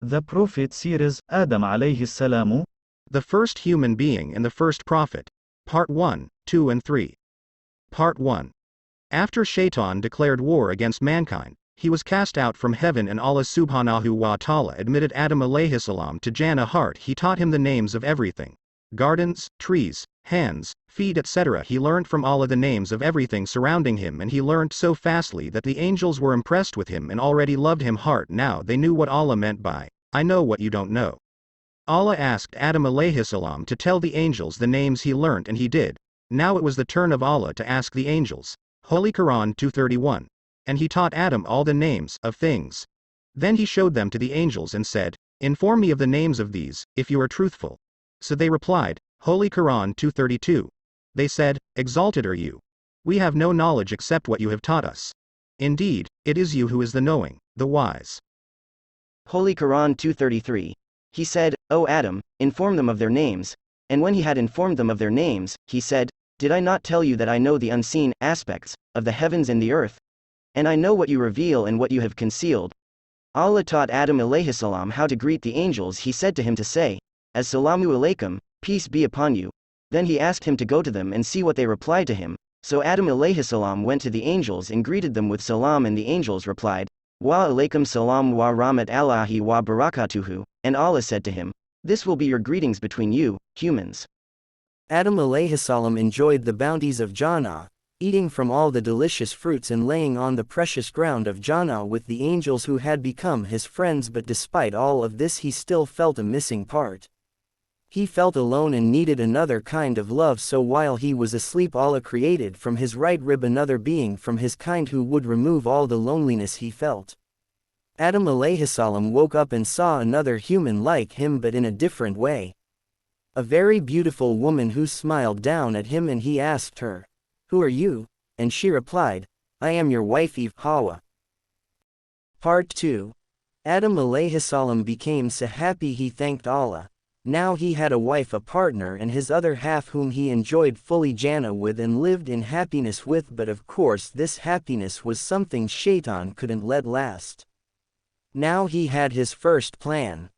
The Prophet series, Adam alayhi salamu. The First Human Being and the First Prophet. Part 1, 2 and 3. Part 1. After Shaitan declared war against mankind, he was cast out from heaven, and Allah subhanahu wa ta'ala admitted Adam alayhi salam to Jannah heart. He taught him the names of everything. Gardens, trees, hands, feet, etc. He learnt from Allah the names of everything surrounding him, and he learnt so fastly that the angels were impressed with him and already loved him heart. Now they knew what Allah meant by, I know what you don't know. Allah asked Adam alayhi salam to tell the angels the names he learnt, and he did. Now it was the turn of Allah to ask the angels. Holy Quran 231. And he taught Adam all the names of things. Then he showed them to the angels and said, inform me of the names of these, if you are truthful. So they replied, Holy Quran 232. They said, exalted are you. We have no knowledge except what you have taught us. Indeed, it is you who is the knowing, the wise. Holy Quran 233. He said, O Adam, inform them of their names. And when he had informed them of their names, he said, did I not tell you that I know the unseen aspects of the heavens and the earth? And I know what you reveal and what you have concealed. Allah taught Adam alayhi salam how to greet the angels. He said to him to say, As-salamu alaykum, peace be upon you. Then he asked him to go to them and see what they replied to him. So Adam alayhi salam went to the angels and greeted them with salam, and the angels replied, Wa alaykum salam wa rahmat aalaaa'i wa barakatuhu. And Allah said to him, this will be your greetings between you, humans. Adam alayhi salam enjoyed the bounties of Jannah, eating from all the delicious fruits and laying on the precious ground of Jannah with the angels who had become his friends. But despite all of this, he still felt a missing part. He felt alone and needed another kind of love. So while he was asleep, Allah created from his right rib another being from his kind who would remove all the loneliness he felt. Adam alayhi salam woke up and saw another human like him, but in a different way. A very beautiful woman who smiled down at him, and he asked her, who are you? And she replied, I am your wife Eve, Hawa. Part 2. Adam alayhi salam became so happy he thanked Allah. Now he had a wife, a partner, and his other half whom he enjoyed fully Jannah with and lived in happiness with. But of course this happiness was something Shaitan couldn't let last. Now he had his first plan.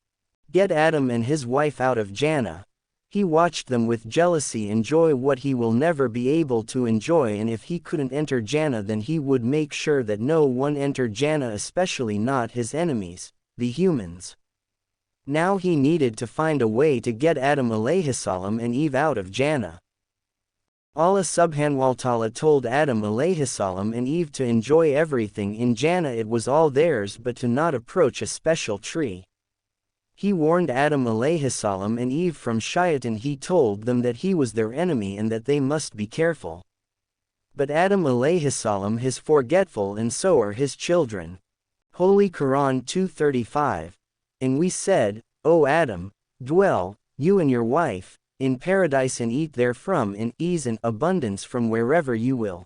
Get Adam and his wife out of Jannah. He watched them with jealousy enjoy what he will never be able to enjoy, and if he couldn't enter Jannah, then he would make sure that no one entered Jannah, especially not his enemies, the humans. Now he needed to find a way to get Adam alayhi salam and Eve out of Jannah. Allah subhanahu wa ta'ala told Adam alayhi salam and Eve to enjoy everything in Jannah, it was all theirs, but to not approach a special tree. He warned Adam alayhi salam and Eve from Shaitan. He told them that he was their enemy and that they must be careful. But Adam alayhi salam is forgetful, and so are his children. Holy Quran 235. And we said, O Adam, dwell, you and your wife, in paradise and eat therefrom in ease and abundance from wherever you will.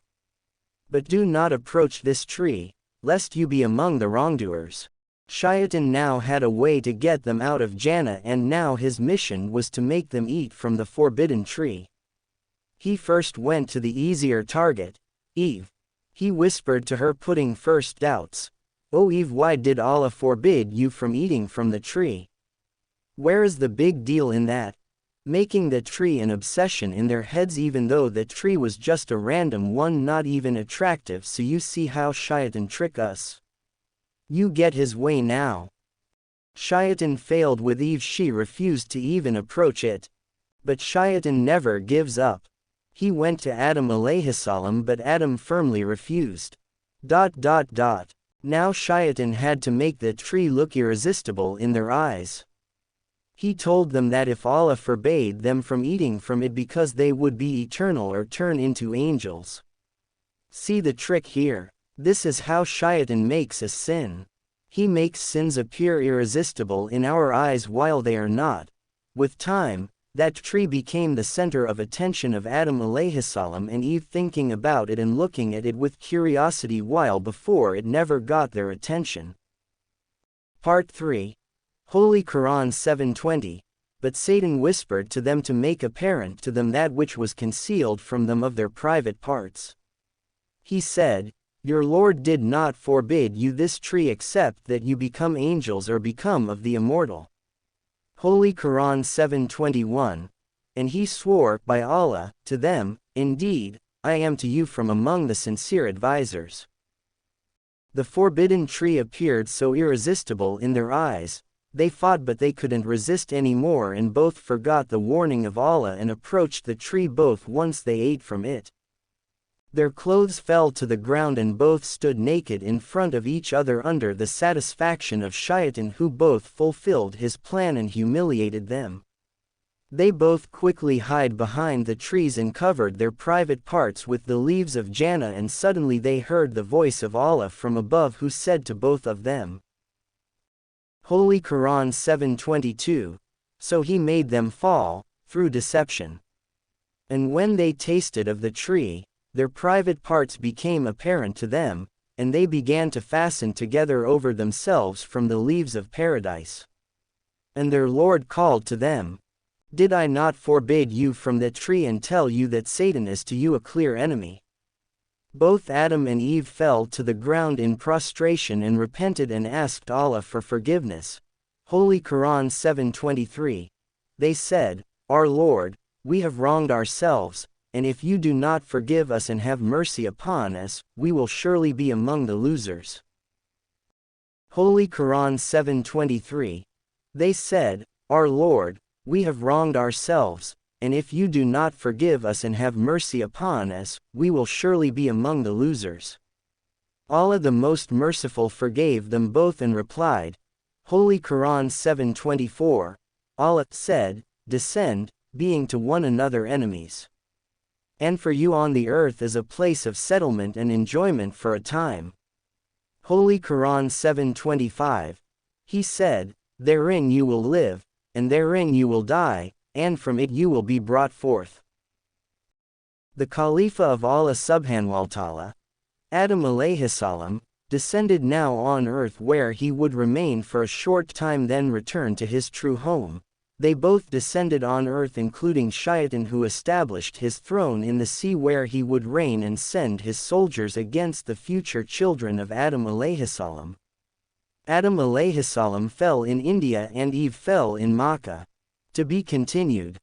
But do not approach this tree, lest you be among the wrongdoers. Shaitan now had a way to get them out of Jannah, and now his mission was to make them eat from the forbidden tree. He first went to the easier target, Eve. He whispered to her, putting first doubts. O Eve, why did Allah forbid you from eating from the tree? Where is the big deal in that? Making the tree an obsession in their heads, even though the tree was just a random one, not even attractive. So you see how Shaitan trick us. You get his way now. Shaitan failed with Eve. She refused to even approach it. But Shaitan never gives up. He went to Adam alayhi salam, but Adam firmly refused. Now Shaitan had to make the tree look irresistible in their eyes. He told them that if Allah forbade them from eating from it, because they would be eternal or turn into angels. See the trick here. This is how Shaitan makes a sin. He makes sins appear irresistible in our eyes while they are not. With time, that tree became the center of attention of Adam alayhi salam and Eve, thinking about it and looking at it with curiosity, while before it never got their attention. Part 3. Holy Quran 720. But Satan whispered to them to make apparent to them that which was concealed from them of their private parts. He said, Your Lord did not forbid you this tree except that you become angels or become of the immortal. Holy Quran 7:21. And he swore, by Allah, to them, indeed, I am to you from among the sincere advisers. The forbidden tree appeared so irresistible in their eyes, they fought but they couldn't resist any more and both forgot the warning of Allah and approached the tree both once they ate from it. Their clothes fell to the ground and both stood naked in front of each other under the satisfaction of Shaitan who both fulfilled his plan and humiliated them. They both quickly hid behind the trees and covered their private parts with the leaves of Jannah and suddenly they heard the voice of Allah from above who said to both of them. Holy Quran 7:22. So he made them fall, through deception. And when they tasted of the tree, their private parts became apparent to them, and they began to fasten together over themselves from the leaves of paradise. And their Lord called to them, did I not forbid you from that tree and tell you that Satan is to you a clear enemy? Both Adam and Eve fell to the ground in prostration and repented and asked Allah for forgiveness. Holy Quran 7:23. They said, Our Lord, we have wronged ourselves, and if you do not forgive us and have mercy upon us, we will surely be among the losers. Holy Quran 7:23. They said, Our Lord, we have wronged ourselves, and if you do not forgive us and have mercy upon us, we will surely be among the losers. Allah the Most Merciful forgave them both and replied, Holy Quran 7:24, Allah said, Descend, being to one another enemies. And for you on the earth is a place of settlement and enjoyment for a time. Holy Quran 7:25. He said, Therein you will live, and therein you will die, and from it you will be brought forth. The Khalifa of Allah subhanahu wa ta'ala, Adam alayhi salam, descended now on earth where he would remain for a short time then return to his true home. They both descended on earth including Shaitan who established his throne in the sea where he would reign and send his soldiers against the future children of Adam alayhi salam. Adam alayhi salam fell in India and Eve fell in Makkah. To be continued.